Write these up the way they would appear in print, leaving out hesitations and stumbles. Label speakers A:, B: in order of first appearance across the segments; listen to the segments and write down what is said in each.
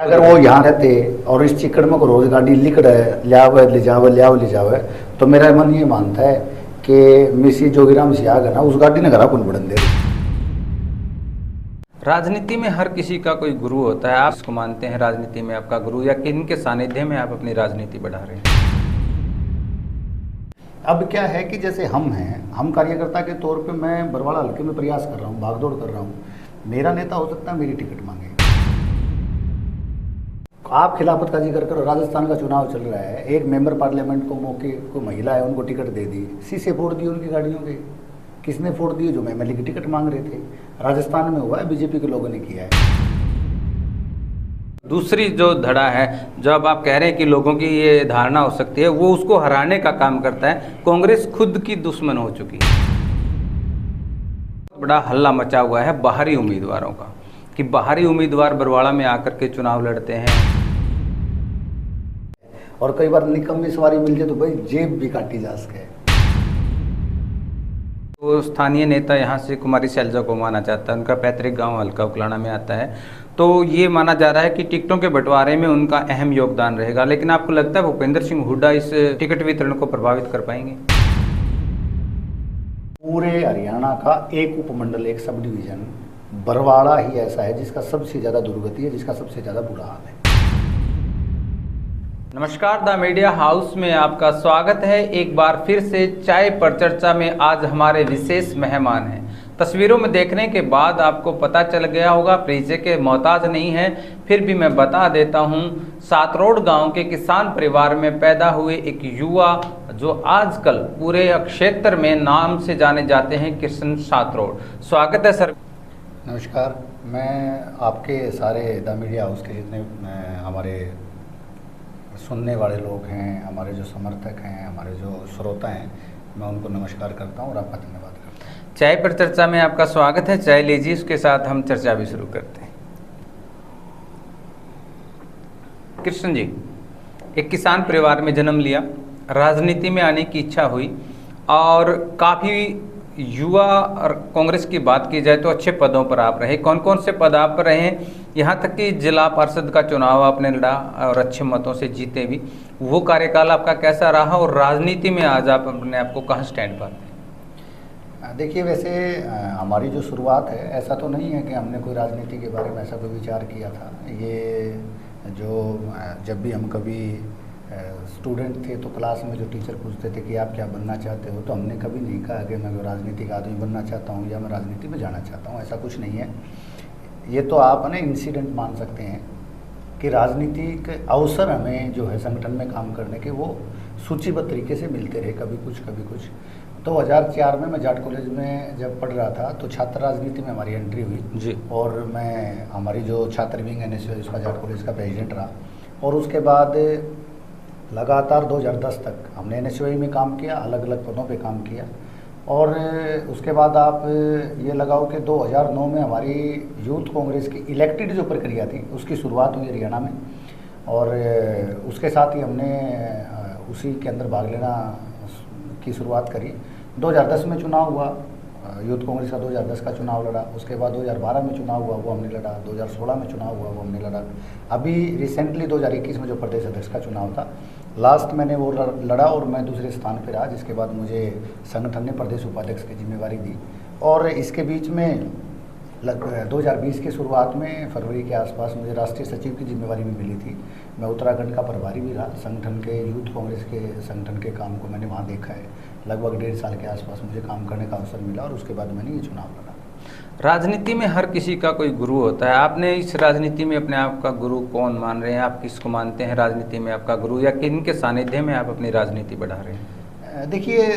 A: अगर वो यहाँ रहते और इस चिकड़ में को रोज गाड़ी लिकड़ लियावे ले जावे तो मेरा मन ये मानता है कि मिसी जोगीराम सियाग है ना उस गाड़ी ने घरा कौन बढ़न दे।
B: राजनीति में हर किसी का कोई गुरु होता है। आप इसको मानते हैं राजनीति में आपका गुरु, या किन के सानिध्य में आप अपनी राजनीति बढ़ा रहे हैं?
A: अब क्या है कि जैसे हम कार्यकर्ता के तौर पे मैं बरवाड़ा हल्के में प्रयास कर रहा हूँ, भागदौड़ कर रहा हूँ। मेरा नेता हो सकता है मेरी टिकट मांगे। आप खिलाफत का जिक्र करो, राजस्थान का चुनाव चल रहा है, एक मेंबर पार्लियामेंट को मौके को महिला है उनको टिकट दे दी, शीशे फोड़ दिए उनकी गाड़ियों के। किसने फोड़ दिए? जो एमएलए की टिकट मांग रहे थे। राजस्थान में हुआ है, बीजेपी के लोगों ने किया है।
B: दूसरी जो धड़ा है, जब आप कह रहे हैं कि लोगों की ये धारणा हो सकती है, वो उसको हराने का काम करता है। कांग्रेस खुद की दुश्मन हो चुकी है। बड़ा हल्ला मचा हुआ है बाहरी उम्मीदवारों का कि बाहरी उम्मीदवार बरवाड़ा में आकर के चुनाव लड़ते हैं
A: और कई बार निकम्मी सवारी मिल जाए तो भाई जेब भी काटी जा सके।
B: तो स्थानीय नेता यहाँ से कुमारी शैलजा को माना जाता है, उनका पैतृक गांव हल्का उकलाना में आता है, तो ये माना जा रहा है कि टिकटों के बंटवारे में उनका अहम योगदान रहेगा। लेकिन आपको लगता है भूपेंद्र सिंह हुड्डा इस टिकट वितरण को प्रभावित कर पाएंगे?
A: पूरे हरियाणा का एक उपमंडल, एक सब डिवीजन बरवाड़ा ही ऐसा है जिसका सबसे ज़्यादा दुर्गति है, जिसका सबसे ज़्यादा बुरा हाल है।
B: नमस्कार, द मीडिया हाउस में आपका स्वागत है। एक बार फिर से चाय पर चर्चा में आज हमारे विशेष मेहमान हैं। तस्वीरों में देखने के बाद आपको पता चल गया होगा, परिचय के मोहताज नहीं है, फिर भी मैं बता देता हूं। सातरोड गांव के किसान परिवार में पैदा हुए एक युवा जो आजकल पूरे क्षेत्र में नाम से जाने जाते हैं, कृष्ण सातरोड। स्वागत है सर।
A: नमस्कार, मैं आपके सारे द मीडिया हाउस के जितने हमारे सुनने वाले लोग हैं, हमारे जो समर्थक हैं, हमारे जो श्रोता हैं, मैं उनको नमस्कार करता हूं और आपका धन्यवाद करता हूं।
B: चाय पर चर्चा में आपका स्वागत है। चाय लीजिए, उसके साथ हम चर्चा भी शुरू करते हैं। कृष्ण जी, एक किसान परिवार में जन्म लिया, राजनीति में आने की इच्छा हुई और काफ़ी युवा और कांग्रेस की बात की जाए तो अच्छे पदों पर आप रहे। कौन कौन से पद आप पर रहे हैं? यहाँ तक कि जिला पार्षद का चुनाव आपने लड़ा और अच्छे मतों से जीते भी। वो कार्यकाल आपका कैसा रहा और राजनीति में आज आप अपने आप को कहाँ स्टैंड पाते हैं?
A: देखिए, वैसे हमारी जो शुरुआत है, ऐसा तो नहीं है कि हमने कोई राजनीति के बारे में ऐसा कोई विचार किया था। ये जो जब भी हम कभी स्टूडेंट थे तो क्लास में जो टीचर पूछते थे कि आप क्या बनना चाहते हो, तो हमने कभी नहीं कहा कि मैं राजनीतिक आदमी बनना चाहता हूँ या मैं राजनीति में जाना चाहता हूँ। ऐसा कुछ नहीं है। ये तो आप ना इंसिडेंट मान सकते हैं कि राजनीतिक अवसर हमें जो है संगठन में काम करने के वो सूचीबद्ध तरीके से मिलते रहे, कभी कुछ कभी कुछ। 2004 में मैं जाट कॉलेज में जब पढ़ रहा था तो छात्र राजनीति में हमारी एंट्री हुई
B: जी।
A: और मैं हमारी जो छात्र विंग एनएसयूआई उसका जाट कॉलेज का प्रेसिडेंट रहा। और उसके बाद लगातार 2010 तक हमने एनएसयूआई में काम किया, अलग अलग पदों पे काम किया। और उसके बाद आप ये लगाओ कि 2009 में हमारी यूथ कांग्रेस की इलेक्टेड जो प्रक्रिया थी उसकी शुरुआत हुई हरियाणा में। और उसके साथ ही हमने उसी के अंदर भाग लेना की शुरुआत करी। 2010 में चुनाव हुआ, यूथ कांग्रेस का 2010 का चुनाव लड़ा। उसके बाद 2012 में चुनाव हुआ, वो हमने लड़ा। 2016 में चुनाव हुआ, वो हमने लड़ा। अभी रिसेंटली 2021 में जो प्रदेश अध्यक्ष का चुनाव था, लास्ट मैंने वो लड़ा और मैं दूसरे स्थान पर रहा, जिसके बाद मुझे संगठन ने प्रदेश उपाध्यक्ष की जिम्मेवारी दी। और इसके बीच में 2020 की शुरुआत में फरवरी के आसपास मुझे राष्ट्रीय सचिव की जिम्मेवारी भी मिली थी। मैं उत्तराखंड का प्रभारी भी रहा। संगठन के यूथ कांग्रेस के संगठन के काम को मैंने वहाँ देखा है। लगभग 1.5 साल के आसपास मुझे काम करने का अवसर मिला और उसके बाद मैंने ये चुनाव लड़ा।
B: राजनीति में हर किसी का कोई गुरु होता है। आपने इस राजनीति में अपने आप का गुरु कौन मान रहे हैं? आप किसको मानते हैं राजनीति में आपका गुरु, या किन के सानिध्य में आप अपनी राजनीति बढ़ा रहे हैं?
A: देखिए,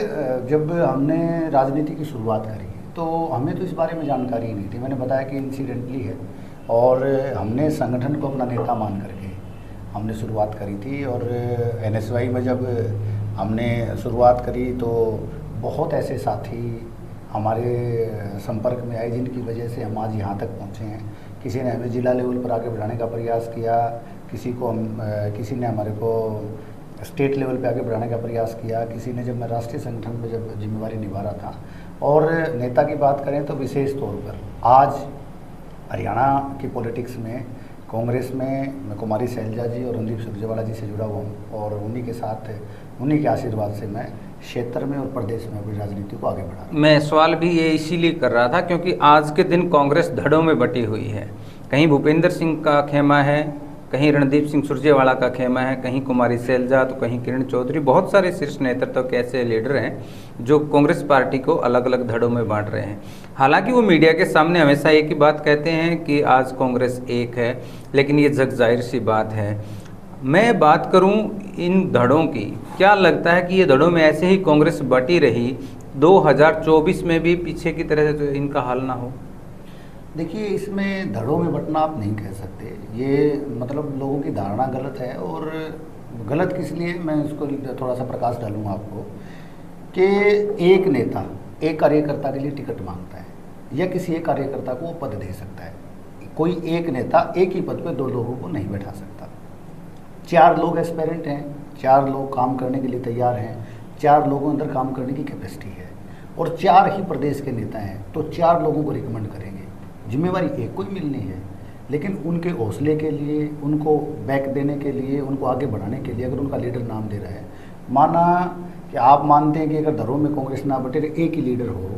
A: जब हमने राजनीति की शुरुआत करी तो हमें तो इस बारे में जानकारी ही नहीं थी। मैंने बताया कि इंसिडेंटली है और हमने संगठन को अपना नेता मान करके हमने शुरुआत करी थी। और एनएसयूआई में जब हमने शुरुआत करी तो बहुत ऐसे साथी हमारे संपर्क में आए जिनकी वजह से हम आज यहाँ तक पहुँचे हैं। किसी ने हमें जिला लेवल पर आगे बढ़ाने का प्रयास किया, किसी ने हमारे को स्टेट लेवल पे आगे बढ़ाने का प्रयास किया, किसी ने जब मैं राष्ट्रीय संगठन में जब जिम्मेवारी निभा रहा था। और नेता की बात करें तो विशेष तौर पर आज हरियाणा की पॉलिटिक्स में कांग्रेस में मैं कुमारी शैलजा जी और रणदीप सुरजेवाला जी से जुड़ा हुआ हूँ और उन्हीं के साथ, उन्हीं के आशीर्वाद से मैं क्षेत्र में और प्रदेश में अपनी राजनीति को आगे बढ़ा रहा हूँ।
B: मैं सवाल भी ये इसीलिए कर रहा था क्योंकि आज के दिन कांग्रेस धड़ों में बटी हुई है। कहीं भूपेंद्र सिंह का खेमा है, कहीं रणदीप सिंह सुरजेवाला का खेमा है, कहीं कुमारी शैलजा, तो कहीं किरण चौधरी। बहुत सारे शीर्ष नेतृत्व के ऐसे लीडर हैं जो कांग्रेस पार्टी को अलग अलग धड़ों में बांट रहे हैं। हालांकि वो मीडिया के सामने हमेशा एक ही बात कहते हैं कि आज कांग्रेस एक है, लेकिन ये जग जाहिर सी बात है। मैं बात करूं इन धड़ों की, क्या लगता है कि ये धड़ों में ऐसे ही कांग्रेस बटी रही 2024 में भी पीछे की तरह से तो इनका हाल ना हो?
A: देखिए, इसमें धड़ों में बंटना आप नहीं कह सकते, ये मतलब लोगों की धारणा गलत है। और गलत किस लिए, मैं इसको थोड़ा सा प्रकाश डालूंगा आपको कि एक नेता एक कार्यकर्ता के लिए टिकट मांगता है या किसी एक कार्यकर्ता को वो पद दे सकता है। कोई एक नेता एक ही पद पे दो लोगों को नहीं बैठा सकता। 4 लोग एस्पेरेंट हैं, 4 लोग काम करने के लिए तैयार हैं, 4 लोगों अंदर काम करने की कैपेसिटी है और 4 ही प्रदेश के नेता हैं, तो 4 लोगों को रिकमेंड करेंगे। जिम्मेवारी एक को ही मिलनी है, लेकिन उनके हौसले के लिए, उनको बैक देने के लिए, उनको आगे बढ़ाने के लिए अगर उनका लीडर नाम दे रहा है, माना कि आप मानते हैं कि अगर धड़ों में कांग्रेस ना बटे एक ही लीडर हो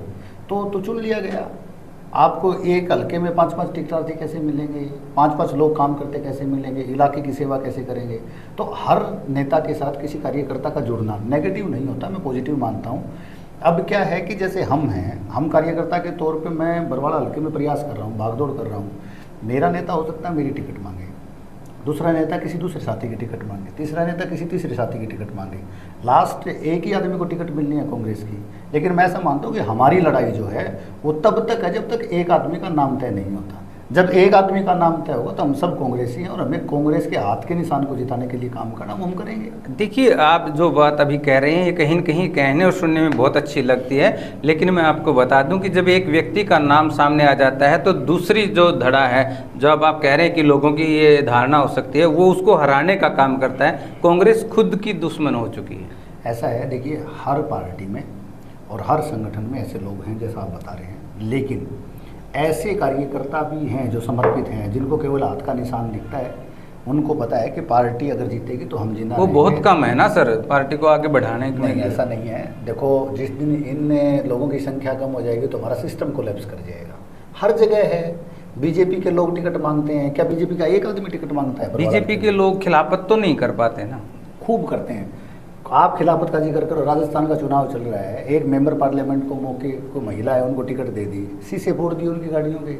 A: तो चुन लिया गया। आपको एक हल्के में 5-5 टिकटार्थी कैसे मिलेंगे, 5-5 लोग काम करते कैसे मिलेंगे, इलाके की सेवा कैसे करेंगे? तो हर नेता के साथ किसी कार्यकर्ता का जुड़ना नेगेटिव नहीं होता, मैं पॉजिटिव मानता हूँ। अब क्या है कि जैसे हम हैं, हम कार्यकर्ता के तौर पे मैं बरवाड़ा हल्के में प्रयास कर रहा हूँ, भागदौड़ कर रहा हूँ। मेरा नेता हो सकता है मेरी टिकट मांगे, दूसरा नेता किसी दूसरे साथी की टिकट मांगे, तीसरा नेता किसी तीसरे साथी की टिकट मांगे। लास्ट एक ही आदमी को टिकट मिलनी है कांग्रेस की। लेकिन मैं ऐसा मानता हूँ कि हमारी लड़ाई जो है वो तब तक है जब तक एक आदमी का नाम तय नहीं होता। जब एक आदमी का नाम तय होगा तो हम सब कांग्रेसी हैं और हमें कांग्रेस के हाथ के निशान को जिताने के लिए काम करना वो हम करेंगे।
B: देखिए, आप जो बात अभी कह रहे हैं ये कहीं न कहीं कहने और सुनने में बहुत अच्छी लगती है, लेकिन मैं आपको बता दूं कि जब एक व्यक्ति का नाम सामने आ जाता है तो दूसरी जो धड़ा है, जो अब आप कह रहे हैं कि लोगों की ये धारणा हो सकती है, वो उसको हराने का काम करता है। कांग्रेस खुद की दुश्मन हो चुकी है।
A: ऐसा है, देखिए, हर पार्टी में और हर संगठन में ऐसे लोग हैं जैसा आप बता रहे हैं, लेकिन ऐसे कार्यकर्ता भी हैं जो समर्पित हैं, जिनको केवल हाथ का निशान दिखता है। उनको पता है कि पार्टी अगर जीतेगी तो हम जिंदा
B: वो बहुत कम है ना सर, पार्टी को आगे बढ़ाने के
A: नहीं, ऐसा नहीं है। देखो, जिस दिन इन लोगों की संख्या कम हो जाएगी तो हमारा सिस्टम कोलैप्स कर जाएगा। हर जगह है, बीजेपी के लोग टिकट मांगते हैं। क्या बीजेपी का एक आदमी टिकट मांगता है?
B: बीजेपी के लोग खिलाफत तो नहीं कर पाते ना।
A: खूब करते हैं। आप खिलाफत का जिक्र करो, राजस्थान का चुनाव चल रहा है, एक मेंबर पार्लियामेंट को मौके को महिला है उनको टिकट दे दी, शीशे फोड़ दिए उनकी गाड़ियों के।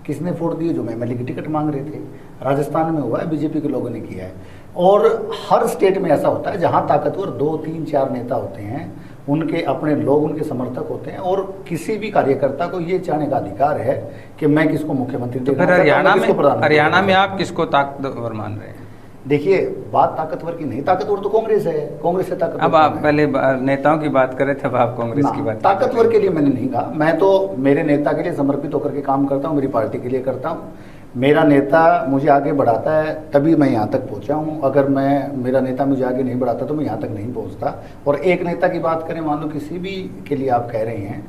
A: किसने फोड़ दिए? जो एमएलए की टिकट मांग रहे थे। राजस्थान में हुआ है, बीजेपी के लोगों ने किया है। और हर स्टेट में ऐसा होता है जहां ताकतवर 2, 3, 4 नेता होते हैं, उनके अपने लोग, उनके समर्थक होते हैं और किसी भी कार्यकर्ता को ये चाहने का अधिकार है कि मैं किसको मुख्यमंत्री
B: तो फिर हरियाणा में आप किसको ताकतवर मान रहे हैं?
A: देखिए, बात ताकतवर की नहीं, ताकतवर तो कांग्रेस है, कांग्रेस से ताकतवर।
B: अब आप पहले नेताओं की बात करें तब आप कांग्रेस की बात।
A: ताकतवर के लिए मैंने नहीं कहा, मैं तो मेरे नेता के लिए समर्पित होकर के काम करता हूँ, मेरी पार्टी के लिए करता हूँ। मेरा नेता मुझे आगे बढ़ाता है तभी मैं यहाँ तक पहुँचा हूँ। अगर मेरा नेता मुझे आगे नहीं बढ़ाता तो मैं यहाँ तक नहीं पहुँचता। और एक नेता की बात करें, मान लो किसी भी के लिए आप कह रहे हैं,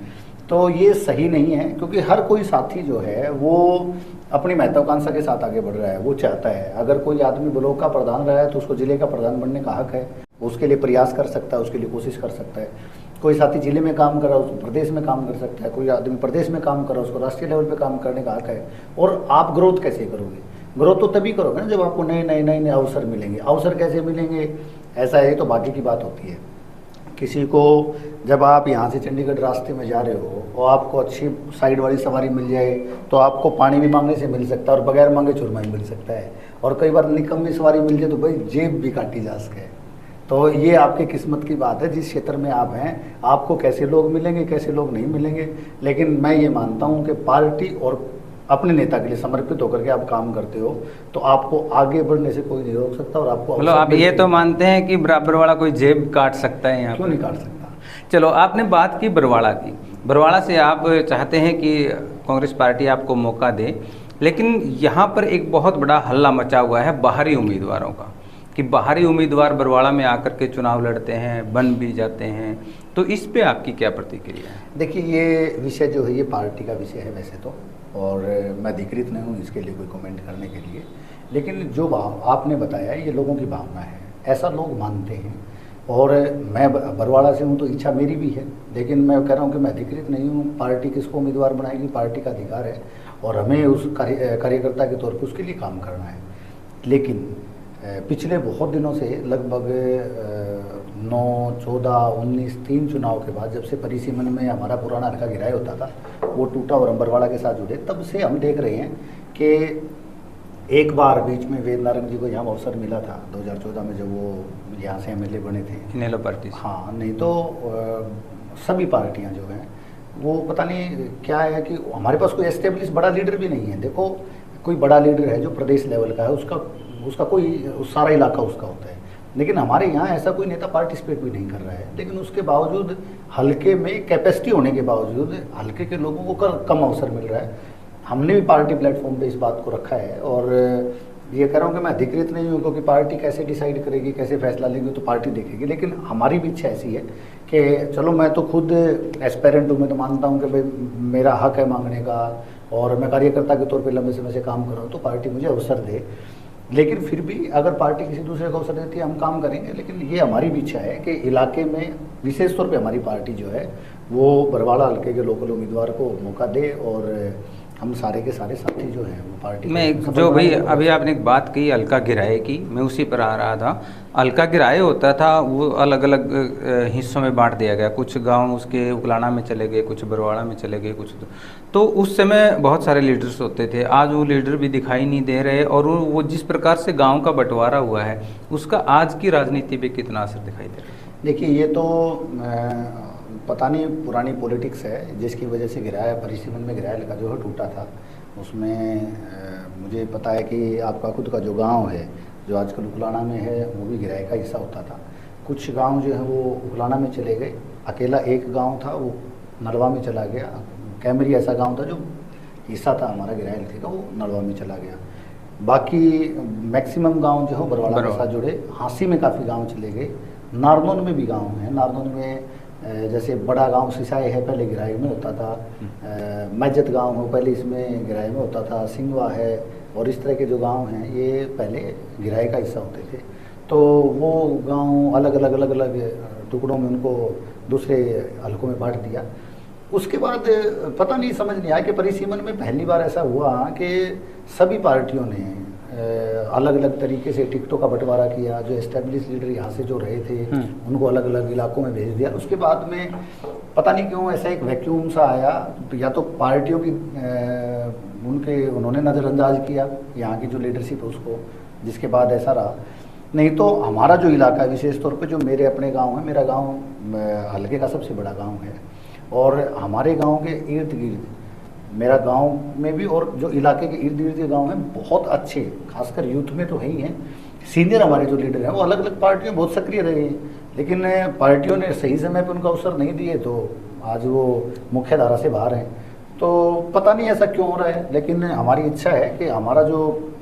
A: तो ये सही नहीं है, क्योंकि हर कोई साथी जो है वो अपनी महत्वाकांक्षा के साथ आगे बढ़ रहा है। वो चाहता है, अगर कोई आदमी ब्लॉक का प्रधान रहा है तो उसको जिले का प्रधान बनने का हक है, उसके लिए प्रयास कर सकता है, उसके लिए कोशिश कर सकता है। कोई साथी जिले में काम कर रहा है, उसको प्रदेश में काम कर सकता है। कोई आदमी प्रदेश में काम कर रहा है, उसको राष्ट्रीय लेवल पे काम करने का हक है। और आप ग्रोथ कैसे करोगे? ग्रोथ तो तभी करोगे ना जब आपको नए अवसर मिलेंगे। अवसर कैसे मिलेंगे, ऐसा है तो बाकी की बात होती है। किसी को जब आप यहाँ से चंडीगढ़ रास्ते में जा रहे हो और आपको अच्छी साइड वाली सवारी मिल जाए तो आपको पानी भी मांगने से मिल सकता है और बगैर मांगे चूरमा भी मिल सकता है। और कई बार निकम्मी सवारी मिल जाए तो भाई जेब भी काटी जा सके। तो ये आपकी किस्मत की बात है, जिस क्षेत्र में आप हैं आपको कैसे लोग मिलेंगे, कैसे लोग नहीं मिलेंगे। लेकिन मैं ये मानता हूँ कि पार्टी और अपने नेता के लिए समर्पित होकर के आप काम करते हो तो आपको आगे बढ़ने से कोई नहीं रोक सकता। और आपको
B: मतलब आप ये तो मानते हैं कि बराबर वाला कोई जेब काट सकता है यहाँ?
A: क्यों नहीं काट सकता।
B: चलो, आपने बात की बरवाड़ा की। बरवाड़ा से आप चाहते हैं कि कांग्रेस पार्टी आपको मौका दे, लेकिन यहाँ पर एक बहुत बड़ा हल्ला मचा हुआ है बाहरी उम्मीदवारों का, कि बाहरी उम्मीदवार बरवाड़ा में आकर के चुनाव लड़ते हैं, बन भी जाते हैं। तो इस पे आपकी क्या प्रतिक्रिया है?
A: देखिए, ये विषय जो है ये पार्टी का विषय है वैसे तो, और मैं अधिकृत नहीं हूँ इसके लिए कोई कमेंट करने के लिए। लेकिन जो भाव आपने बताया ये लोगों की भावना है, ऐसा लोग मानते हैं। और मैं बरवाड़ा से हूँ तो इच्छा मेरी भी है, लेकिन मैं कह रहा हूँ कि मैं अधिकृत नहीं हूँ। पार्टी किसको उम्मीदवार बनाएगी, पार्टी का अधिकार है और हमें उस कार्यकर्ता के तौर पर उसके लिए काम करना है। लेकिन पिछले बहुत दिनों से लगभग 9, 14, 19 3 चुनाव के बाद, जब से परिसीमन में हमारा पुराना हल्का गिराए होता था वो टूटा और हम बरवाड़ा के साथ जुड़े, तब से हम देख रहे हैं कि एक बार बीच में वेद नारायण जी को यहाँ अवसर मिला था 2014 में, जब वो यहाँ से एमएलए बने थे
B: इनेलो पार्टी।
A: हाँ, नहीं तो सभी पार्टियाँ जो हैं वो पता नहीं क्या है कि हमारे पास कोई एस्टेब्लिश बड़ा लीडर भी नहीं है। देखो, कोई बड़ा लीडर है जो प्रदेश लेवल का है, उसका कोई सारा इलाका उसका होता है, लेकिन हमारे यहाँ ऐसा कोई नेता पार्टिसिपेट भी नहीं कर रहा है। लेकिन उसके बावजूद हल्के में कैपेसिटी होने के बावजूद हल्के के लोगों को कम अवसर मिल रहा है। हमने भी पार्टी प्लेटफॉर्म पे इस बात को रखा है और ये कह रहा हूँ कि मैं अधिकृत नहीं हूँ, क्योंकि पार्टी कैसे डिसाइड करेगी, कैसे फैसला लेगी तो पार्टी देखेगी। लेकिन हमारी भी इच्छा ऐसी है कि चलो, मैं तो खुद एस्पेरेंट हूँ, मैं तो मानता हूँ कि भाई मेरा हक है मांगने का और मैं कार्यकर्ता के तौर पे लंबे समय से काम कर रहा हूँ, तो पार्टी मुझे अवसर दे। लेकिन फिर भी अगर पार्टी किसी दूसरे को अवसर देती है हम काम करेंगे। लेकिन ये हमारी भी इच्छा है कि इलाके में विशेष तौर पे हमारी पार्टी जो है वो बरवाड़ा हल्के के लोकल उम्मीदवार को मौका दे और हम सारे के सारे साथी जो हैं वो पार्टी
B: में जो भाई अभी आपने एक बात कही हल्का गिराए की, मैं उसी पर आ रहा था। हल्का गिराए होता था वो अलग अलग हिस्सों में बांट दिया गया, कुछ गांव उसके उकलाना में चले गए, कुछ बरवाड़ा में चले गए, कुछ तो उस समय बहुत सारे लीडर्स होते थे। आज वो लीडर भी दिखाई नहीं दे रहे और वो जिस प्रकार से गाँव का बंटवारा हुआ है उसका आज की राजनीति पे कितना असर दिखाई दे रहा है?
A: देखिए, ये तो पता नहीं पुरानी पॉलिटिक्स है जिसकी वजह से गिराया, परिसीमन में गिराया लगा जो है टूटा था। उसमें मुझे पता है कि आपका खुद का जो गांव है जो आजकल उकलाना में है वो भी गिराए का हिस्सा होता था। कुछ गांव जो है वो उकलाना में चले गए, अकेला एक गांव था वो नलवा में चला गया। कैमरी ऐसा गांव था जो हिस्सा था हमारा गिराए हल्के का, वो नलवा में चला गया। बाकी मैक्सिमम गाँव जो है बरवाड़ा के साथ जुड़े। हाँसी में काफ़ी गाँव चले गए, नारनौल में भी गाँव हैं। नारनौल में जैसे बड़ा गांव सिसाई है, पहले गिराई में होता था। मैजत गांव हो, पहले इसमें गिराई में होता था। सिंगवा है और इस तरह के जो गांव हैं ये पहले गिराई का हिस्सा होते थे। तो वो गांव अलग अलग टुकड़ों में उनको दूसरे हलकों में बांट दिया। उसके बाद पता नहीं, समझ नहीं आया कि परिसीमन में पहली बार ऐसा हुआ कि सभी पार्टियों ने अलग अलग तरीके से टिकटों का बंटवारा किया। जो एस्टेब्लिश लीडर यहाँ से जो रहे थे उनको अलग अलग इलाकों में भेज दिया। उसके बाद में पता नहीं क्यों ऐसा एक वैक्यूम सा आया, या तो पार्टियों की उन्होंने नज़रअंदाज किया यहाँ की जो लीडरशिप है उसको, जिसके बाद ऐसा रहा। नहीं तो हमारा जो इलाका है, विशेष तौर पे जो मेरे अपने गांव है, मेरा गांव हल्के का सबसे बड़ा गांव है और हमारे गांव के इर्द गिर्द, मेरा गांव में भी और जो इलाके के इर्द गिर्द के गांव हैं बहुत अच्छे, खासकर यूथ में तो है ही हैं। सीनियर हमारे जो लीडर हैं वो अलग अलग पार्टियों में बहुत सक्रिय रहे हैं, लेकिन पार्टियों ने सही समय पर उनका अवसर नहीं दिए तो आज वो मुख्य धारा से बाहर हैं। तो पता नहीं ऐसा क्यों हो रहा है, लेकिन हमारी इच्छा है कि हमारा जो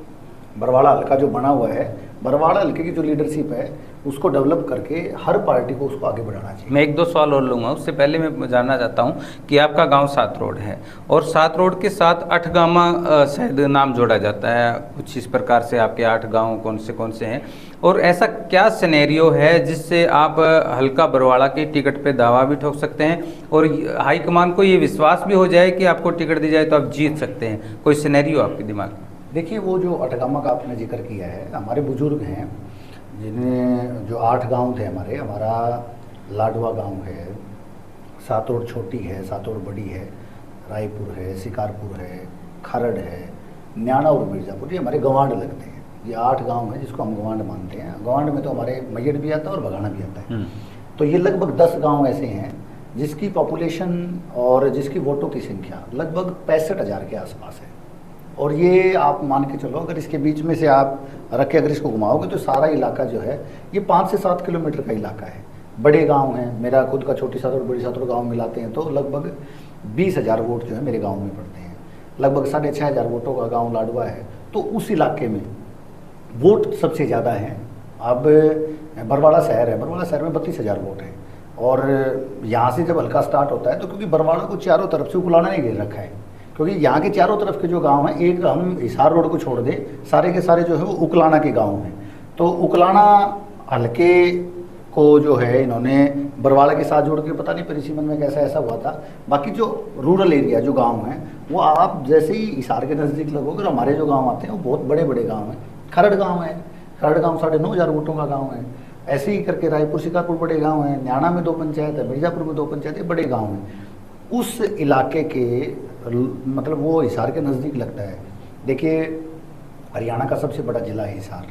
A: बरवाड़ा हल्का जो बना हुआ है, बरवाड़ा हल्के की जो लीडरशिप है उसको डेवलप करके हर पार्टी को उसको आगे बढ़ाना चाहिए।
B: मैं 1-2 सवाल और लूँगा, उससे पहले मैं जानना चाहता हूँ कि आपका गांव 7 रोड है और 7 रोड के साथ 8 गामा शायद नाम जोड़ा जाता है, कुछ इस प्रकार से आपके 8 गांव कौन से हैं, और ऐसा क्या सिनेरियो है जिससे आप हल्का बरवाड़ा के टिकट पे दावा भी ठोक सकते हैं और हाईकमान को ये विश्वास भी हो जाए कि आपको टिकट दी जाए तो आप जीत सकते हैं? कोई सिनेरियो आपके दिमाग में?
A: देखिए, वो जो 8 गामा का आपने जिक्र किया है, हमारे बुजुर्ग हैं जिन्हें जो 8 गांव थे हमारा लाडवा गांव है, 7 रोड छोटी है, 7 रोड बड़ी है, रायपुर है, शिकारपुर है, खरड़ है, न्याणा और मिर्ज़ापुर, ये हमारे गवांड लगते हैं। ये 8 गांव हैं जिसको हम गवांड मानते हैं। गवांड में तो हमारे मैयड़ भी आता है और बघाना भी आता है। तो ये लगभग 10 गाँव ऐसे हैं जिसकी पॉपुलेशन और जिसकी वोटों की संख्या लगभग 65,000 के आसपास है। और ये आप मान के चलो, अगर इसके बीच में से आप रख के अगर इसको घुमाओगे तो सारा इलाका जो है ये 5 से 7 किलोमीटर का इलाका है। बड़े गांव हैं, मेरा खुद का छोटी सातोड़ बड़ी सातोड़ गांव मिलाते हैं तो लगभग 20,000 वोट जो है मेरे गांव में पड़ते हैं। लगभग 6,500 वोटों का गांव लाडवा है, तो उस इलाके में वोट सबसे ज़्यादा हैं। अब बरवाड़ा शहर है, बरवाड़ा शहर में 32,000 वोट हैं और यहाँ से जब हल्का स्टार्ट होता है तो क्योंकि बरवाड़ा को चारों तरफ से उकलाना ने घेर रखा है, क्योंकि यहाँ के चारों तरफ के जो गांव हैं, एक हम हिसार रोड को छोड़ दे, सारे के सारे जो है वो उकलाना के गांव हैं। तो उकलाना हल्के को जो है इन्होंने बरवाड़ा के साथ जोड़ के, पता नहीं परिसीमन में कैसा ऐसा हुआ था। बाकी जो रूरल एरिया जो गांव हैं वो आप जैसे ही हिसार के नज़दीक लगोगे और हमारे जो गांव आते हैं वो बहुत बड़े बड़े गांव हैं। खरड़ गांव है, खरड़ गांव 9,500 वोटों का गांव है। ऐसे ही करके रायपुर शिकारपुर बड़े गांव हैं, न्याणा में 2 पंचायत है, मिर्जापुर में 2 पंचायत है, बड़े गांव हैं। उस इलाके के मतलब वो हिसार के नज़दीक लगता है। देखिए हरियाणा का सबसे बड़ा ज़िला है हिसार,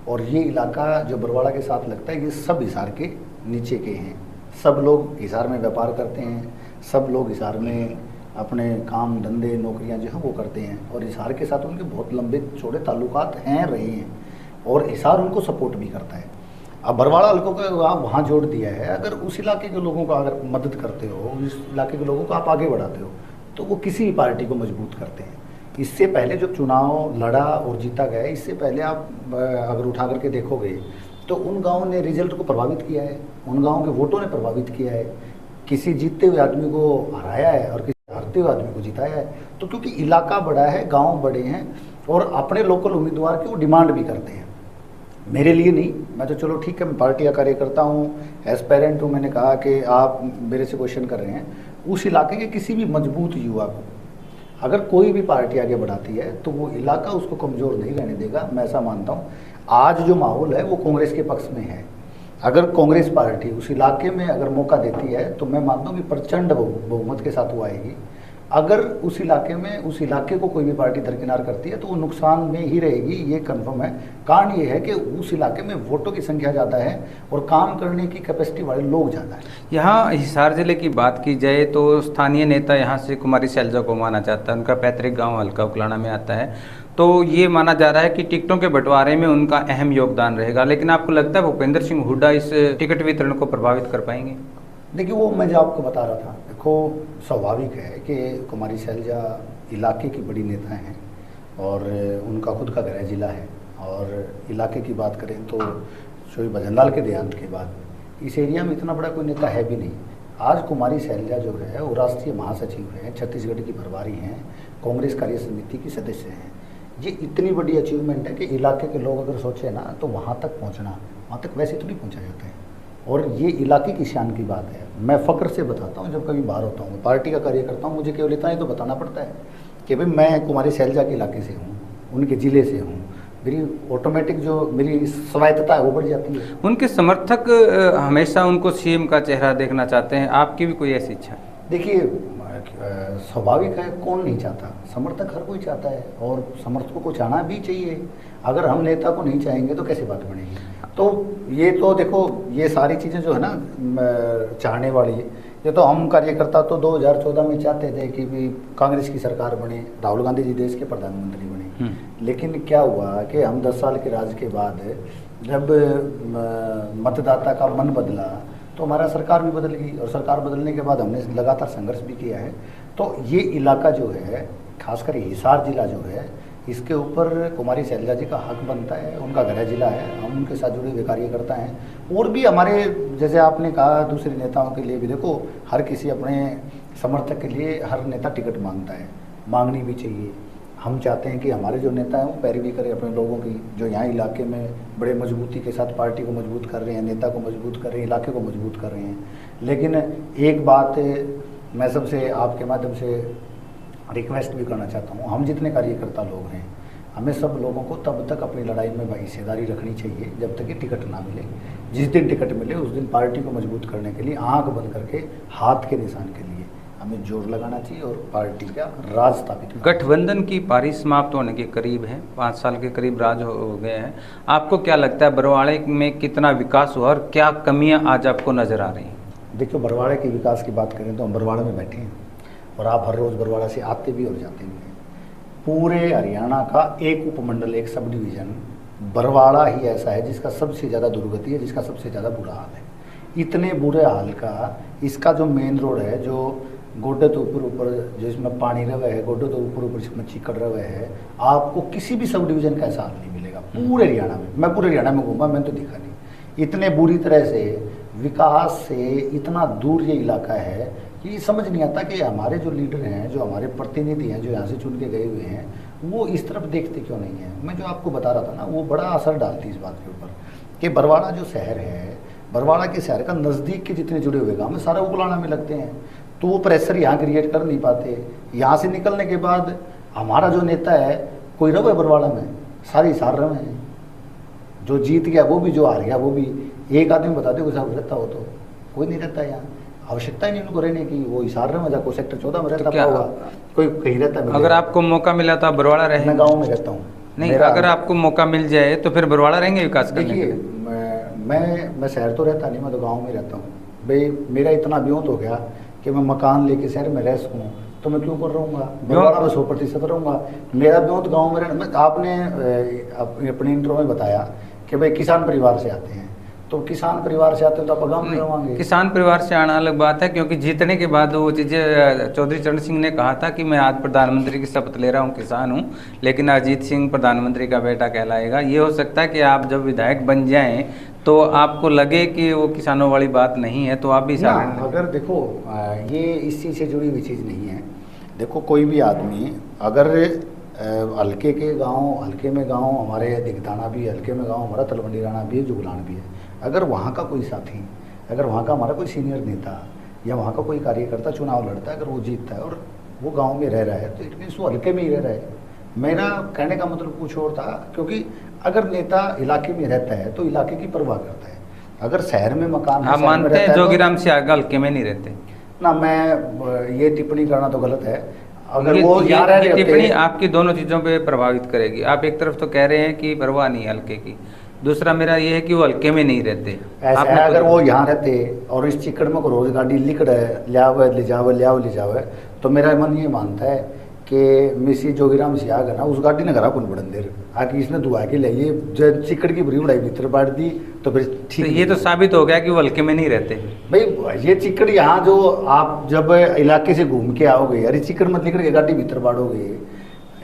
A: और ये इलाका जो बरवाड़ा के साथ लगता है ये सब हिसार के नीचे के हैं। सब लोग हिसार में व्यापार करते हैं, सब लोग हिसार में अपने काम धंधे नौकरियां जो हैं वो करते हैं, और हिसार के साथ उनके बहुत लंबे चौड़े ताल्लुकात हैं रहे हैं, और हिसार उनको सपोर्ट भी करता है। अब बरवाड़ा हल्कों को आप वहाँ जोड़ दिया है, अगर उस इलाके के लोगों का अगर मदद करते हो, उस इलाके के लोगों को आप आगे बढ़ाते हो, तो वो किसी भी पार्टी को मजबूत करते हैं। इससे पहले जो चुनाव लड़ा और जीता गया, इससे पहले आप अगर उठा करके देखोगे तो उन गाँव ने रिजल्ट को प्रभावित किया है, उन गाँव के वोटों ने प्रभावित किया है। किसी जीतते हुए आदमी को हराया है और किसी हारते हुए आदमी को जिताया है। तो क्योंकि इलाका बड़ा है, गाँव बड़े हैं, और अपने लोकल उम्मीदवार की वो डिमांड भी करते हैं। मेरे लिए नहीं, मैं तो चलो ठीक है, मैं पार्टी का कार्यकर्ता हूँ, एस्पायरेंट हूँ। मैंने कहा कि आप मेरे से क्वेश्चन कर रहे हैं, उस इलाके के किसी भी मजबूत युवा को अगर कोई भी पार्टी आगे बढ़ाती है तो वो इलाका उसको कमज़ोर नहीं रहने देगा। मैं ऐसा मानता हूँ। आज जो माहौल है वो कांग्रेस के पक्ष में है। अगर कांग्रेस पार्टी उस इलाके में अगर मौका देती है तो मैं मानता हूँ कि प्रचंड बहुमत के साथ वो आएगी। अगर उस इलाके में उस इलाके को कोई भी पार्टी दरकिनार करती है तो वो नुकसान में ही रहेगी, ये कंफर्म है। कारण ये है कि उस इलाके में वोटों की संख्या ज़्यादा है और काम करने की कैपेसिटी वाले लोग ज़्यादा हैं।
B: यहाँ हिसार जिले की बात की जाए तो स्थानीय नेता यहाँ से कुमारी शैलजा को माना जाता है, उनका पैतृक गाँव हल्का उकलाना में आता है, तो ये माना जा रहा है कि टिकटों के बंटवारे में उनका अहम योगदान रहेगा। लेकिन आपको लगता है भूपेंद्र सिंह हुड्डा इस टिकट वितरण को प्रभावित कर पाएंगे?
A: देखिए वो मैं जो आपको बता रहा था, देखो स्वाभाविक है कि कुमारी शैलजा इलाके की बड़ी नेता हैं और उनका खुद का गृह जिला है। और इलाके की बात करें तो शोई भजनलाल के देहांत के बाद इस एरिया में इतना बड़ा कोई नेता है भी नहीं। आज कुमारी शैलजा जो है वो राष्ट्रीय महासचिव है, छत्तीसगढ़ की प्रभारी हैं, कांग्रेस कार्य समिति की सदस्य हैं। ये इतनी बड़ी अचीवमेंट है कि इलाके के लोग अगर सोचे ना तो वहाँ तक पहुँचना, वहाँ तक वैसे तो नहीं पहुँचा जाता है। और ये इलाके की शान की बात है। मैं फ़ख्र से बताता हूँ, जब कभी बाहर होता हूँ, पार्टी का कार्य करता हूँ, मुझे केवल इतना ही तो बताना पड़ता है कि भाई मैं कुमारी शैलजा के इलाके से हूँ, उनके ज़िले से हूँ। मेरी ऑटोमेटिक जो मेरी स्वायत्तता है वो बढ़ जाती है।
B: उनके समर्थक हमेशा उनको सीएम का चेहरा देखना चाहते हैं, आपकी भी कोई ऐसी इच्छा?
A: देखिए स्वाभाविक है, कौन नहीं चाहता, समर्थक हर कोई चाहता है और समर्थकों को चाहना भी चाहिए। अगर हम नेता को नहीं चाहेंगे तो कैसे बात बनेगी? तो ये तो देखो ये सारी चीज़ें जो है ना चाहने वाली, ये तो हम कार्यकर्ता तो 2014 में चाहते थे कि भी कांग्रेस की सरकार बने, राहुल गांधी जी देश के प्रधानमंत्री बने। लेकिन क्या हुआ कि हम 10 साल के राज के बाद जब मतदाता का मन बदला तो हमारा सरकार भी बदल गई, और सरकार बदलने के बाद हमने लगातार संघर्ष भी किया है। तो ये इलाका जो है, खासकर हिसार जिला जो है, इसके ऊपर कुमारी शैलजा जी का हक बनता है। उनका गृह जिला है, हम उनके साथ जुड़े हुए कार्यकर्ता हैं। और भी हमारे जैसे आपने कहा दूसरे नेताओं के लिए भी, देखो हर किसी अपने समर्थक के लिए हर नेता टिकट मांगता है, मांगनी भी चाहिए। हम चाहते हैं कि हमारे जो नेता हैं वो पैरवी करें अपने लोगों की, जो यहाँ इलाके में बड़े मजबूती के साथ पार्टी को मजबूत कर रहे हैं, नेता को मजबूत कर रहे हैं, इलाके को मजबूत कर रहे हैं। लेकिन एक बात मैं सबसे आपके माध्यम से रिक्वेस्ट भी करना चाहता हूँ, हम जितने कार्यकर्ता लोग हैं, हमें सब लोगों को तब तक अपनी लड़ाई में हिस्सेदारी रखनी चाहिए जब तक कि टिकट ना मिले। जिस दिन टिकट मिले उस दिन पार्टी को मजबूत करने के लिए आंख बंद करके हाथ के निशान के लिए हमें जोर लगाना चाहिए और पार्टी का राज स्थापित करना।
B: गठबंधन की पारी समाप्त होने के करीब है, 5 साल के करीब राज हो गए हैं। आपको क्या लगता है बरवाड़े में कितना विकास हुआ और क्या कमियां आज आपको नज़र आ रही हैं?
A: देखिए बरवाड़े के विकास की बात करें तो हम बरवाड़े में बैठे हैं और आप हर रोज़ बरवाड़ा से आते भी और जाते भी हैं। पूरे हरियाणा का एक उपमंडल, एक सब डिवीज़न बरवाड़ा ही ऐसा है जिसका सबसे ज़्यादा दुर्गति है, जिसका सबसे ज़्यादा बुरा हाल है। इतने बुरे हाल का इसका जो मेन रोड है, जो गोड्डे तो ऊपर जिसमें पानी रवे है, गोड्डे तो ऊपर जिसमें चिकड़ रवे है, आपको किसी भी सब डिवीज़न का ऐसा हाल नहीं मिलेगा पूरे हरियाणा में। मैं पूरे हरियाणा में घूमा, मैंने तो देखा नहीं। इतने बुरी तरह से विकास से इतना दूर ये इलाका है कि समझ नहीं आता कि हमारे जो लीडर हैं, जो हमारे प्रतिनिधि हैं, जो यहाँ से चुन के गए हुए हैं, वो इस तरफ देखते क्यों नहीं है। मैं जो आपको बता रहा था ना, वो बड़ा असर डालती है इस बात के ऊपर कि बरवाड़ा जो शहर है, बरवाड़ा के शहर का नज़दीक के जितने जुड़े हुए गाँव में सारे उगलाना में लगते हैं, तो वो प्रेशर यहाँ क्रिएट कर नहीं पाते। यहाँ से निकलने के बाद हमारा जो नेता है, कोई रवे बरवाड़ा में, सारे हिसार रवे हैं, जो जीत गया वो भी, जो हार गया वो भी। एक आदमी बता दे कोई साहब रहता हो तो, कोई नहीं रहता यहाँ, आवश्यकता ही नहीं उनको रहने की। वो हिसार रहे में, कोई सेक्टर 14 में रहता होगा, कोई कहीं रहता है।
B: अगर आपको मौका मिला तो आप बरवाड़ा रहेंगे?
A: मैं गाँव में रहता हूँ।
B: नहीं, अगर आपको मौका मिल जाए तो फिर बरवाड़ा रहेंगे विकास करने के लिए?
A: मैं शहर तो रहता नहीं, मैं तो गाँव में रहता हूँ भाई। मेरा इतना व्योत हो गया कि मैं मकान लेके शहर में रह सकूँ, तो मैं क्यों कर रहूँगा, बरवाड़ा में 100% रहूँगा। मेरा व्योत गाँव में रहना। आपने अपने इंट्रो में बताया कि भाई किसान परिवार से आते हैं, तो किसान परिवार से आते हैं तो आप गाँव में रहोगे।
B: किसान परिवार से आना अलग बात है, क्योंकि जीतने के बाद वो चीज़ें, चौधरी चरण सिंह ने कहा था कि मैं आज प्रधानमंत्री की शपथ ले रहा हूँ, किसान हूँ, लेकिन अजीत सिंह प्रधानमंत्री का बेटा कहलाएगा। ये हो सकता है कि आप जब विधायक बन जाएं तो आपको लगे कि वो किसानों वाली बात नहीं है, तो आप भी साथ।
A: अगर देखो, ये इस चीज़ से जुड़ी हुई चीज़ नहीं है। देखो, कोई भी आदमी अगर हल्के के गांव, हल्के में गांव हमारे दिगदाना भी है, हल्के में गांव हमारा तलवंडी राणा भी है, जुगलान भी है, अगर वहाँ का कोई साथी, अगर वहाँ का हमारा कोई सीनियर नेता या वहाँ का कोई कार्यकर्ता चुनाव लड़ता है, अगर वो जीतता है और वो गांव में रह रहा है, तो इट मीन्स वो हल्के में ही रह रहा है। मेरा कहने का मतलब कुछ और था, क्योंकि अगर नेता इलाके में रहता है तो इलाके की परवाह करता है। अगर शहर में मकान,
B: आप मानते हैं जोगीराम से आगे हल्के में नहीं रहते
A: ना? मैं ये टिप्पणी करना तो गलत है। अगर
B: वो
A: ये
B: टिप्पणी आपकी दोनों चीज़ों पे प्रभावित करेगी। आप एक तरफ तो कह रहे हैं कि परवाह नहीं हल्के की, दूसरा मेरा ये है कि वो हल्के में नहीं रहते।
A: ऐसा है, अगर वो यहाँ रहते और इस चिकड़ में को रोज गाड़ी लिकड़ लियावे ले जावे, तो मेरा मन ये मानता है कि मिसी जोगीराम से आगे ना उस गाड़ी ने घरा कौन बड़न देर आके इसने दुआ के लिए जब चिकड़ की बुरी उड़ाई भीतर बांट दी, तो फिर ठीक।
B: तो ये तो साबित हो गया कि वो हल्के में नहीं रहते
A: भाई। ये चिकड़ यहाँ जो आप जब इलाके से घूम के आओगे, अरे चिकड़ मत निकल के गाड़ी भीतर बांटोगे,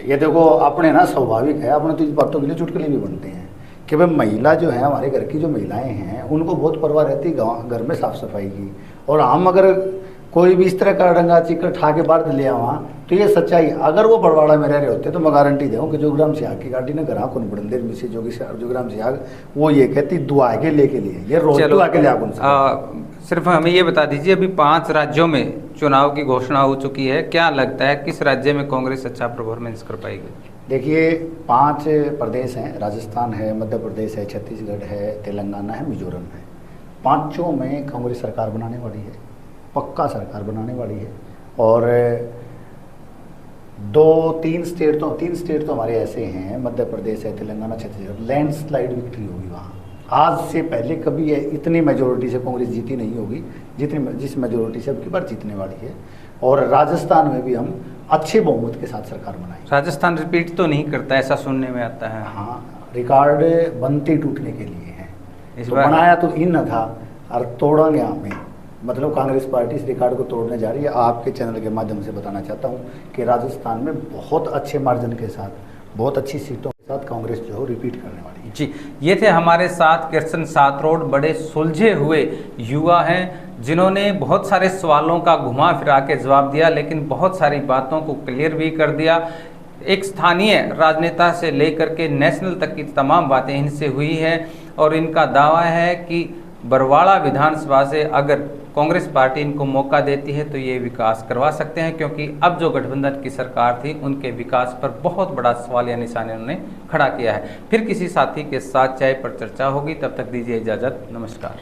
A: ये देखो अपने ना स्वाभाविक है, अपने तो इस बातों के लिए चुटकुले भी बनते हैं कि भाई महिला जो है, हमारे घर की जो महिलाएं हैं, उनको बहुत परवाह रहती है घर में साफ सफाई की। और हम अगर कोई भी इस तरह का डंगा चिकड़ ठा के बाढ़ ले आवा, तो ये सच्चाई। अगर वो बरवाड़ा में रह रहे होते तो मैं गारंटी दूँ कि जोगीराम सियाग की गाड़ी ने घरा कौन बड़न देर मिसे जोगीराम सियाग वो ये कहती दुआ के लेके लिए, ये रोज दुआ के लिया।
B: सिर्फ हमें ये बता दीजिए, अभी 5 राज्यों में चुनाव की घोषणा हो चुकी है, क्या लगता है किस राज्य में कांग्रेस अच्छा परफॉर्मेंस कर पाएगी?
A: देखिए, 5 प्रदेश हैं, राजस्थान है, मध्य प्रदेश है, छत्तीसगढ़ है, तेलंगाना है, मिजोरम है। 5 में कांग्रेस सरकार बनाने वाली है, पक्का सरकार बनाने वाली है। और 3 स्टेट तो हमारे ऐसे हैं, मध्य प्रदेश है, तेलंगाना, छत्तीसगढ़, लैंडस्लाइड विक्ट्री होगी वहाँ। आज से पहले कभी इतनी मेजोरिटी से कांग्रेस जीती नहीं होगी जिस मेजोरिटी से अब की बार जीतने वाली है। और राजस्थान में भी हम अच्छे बहुमत के साथ सरकार बनाएंगे।
B: राजस्थान रिपीट तो नहीं करता, ऐसा सुनने में आता है।
A: हाँ, रिकॉर्ड बनते टूटने के लिए है।
B: इस
A: तो
B: बार
A: बनाया तो इन था और तोड़ेंगे हमें, मतलब कांग्रेस पार्टी इस रिकॉर्ड को तोड़ने जा रही है। आपके चैनल के माध्यम से बताना चाहता हूँ कि राजस्थान में बहुत अच्छे मार्जिन के साथ, बहुत अच्छी सीटों के साथ कांग्रेस जो है रिपीट करने वाली है।
B: जी, ये थे हमारे साथ कृष्ण सातरोड, बड़े सुलझे हुए युवा हैं जिन्होंने बहुत सारे सवालों का घुमा फिरा के जवाब दिया, लेकिन बहुत सारी बातों को क्लियर भी कर दिया। एक स्थानीय राजनेता से लेकर के नेशनल तक की तमाम बातें इनसे हुई है और इनका दावा है कि बरवाड़ा विधानसभा से अगर कांग्रेस पार्टी इनको मौका देती है तो ये विकास करवा सकते हैं, क्योंकि अब जो गठबंधन की सरकार थी उनके विकास पर बहुत बड़ा सवालिया निशान उन्होंने खड़ा किया है। फिर किसी साथी के साथ चाय पर चर्चा होगी, तब तक दीजिए इजाज़त, नमस्कार।